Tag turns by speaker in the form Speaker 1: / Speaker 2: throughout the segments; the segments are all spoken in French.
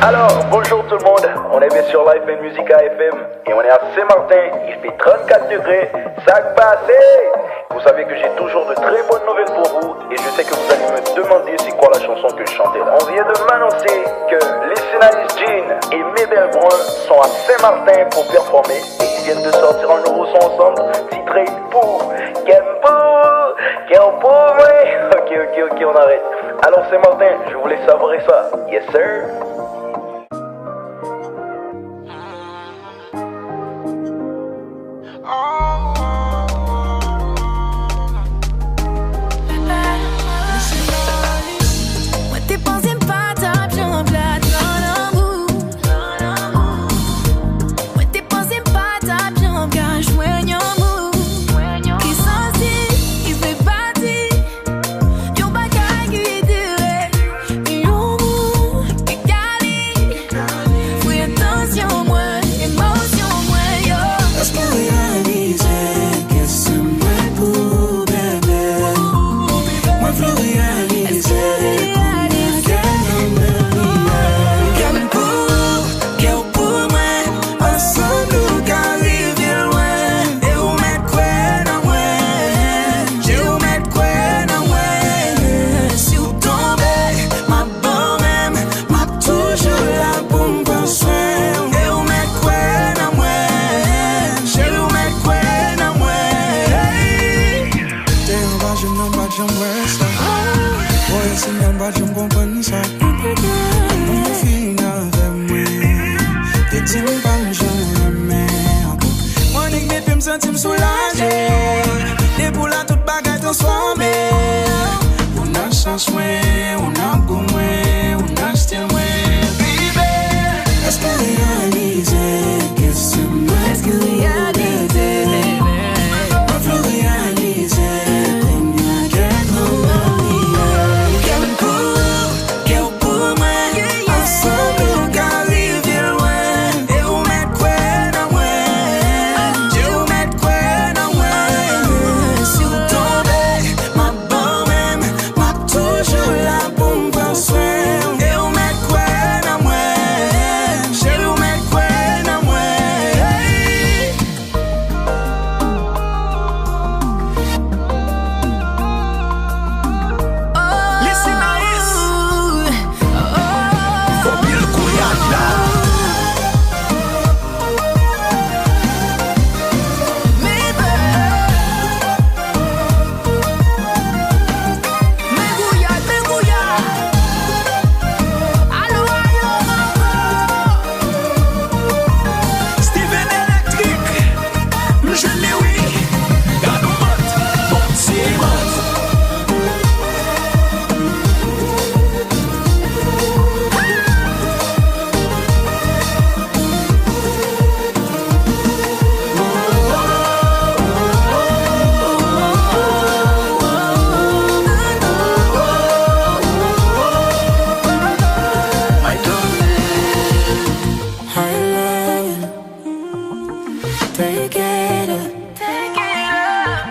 Speaker 1: Alors, bonjour tout le monde, on est bien sur Life and Music AFM et on est à Saint-Martin, il fait 34 degrés, ça passe. Vous savez que j'ai toujours de très bonnes nouvelles pour vous et je sais que vous allez me demander c'est quoi la chanson que je chantais là. On vient de m'annoncer que les Scénaristes Jean et Mabel Brun sont à Saint-Martin pour performer et ils viennent de sortir un nouveau son ensemble titré Pour Kempo, ouais. Ok, on arrête. Alors Saint-Martin, je voulais savourer ça. Yes sir.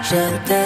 Speaker 2: Je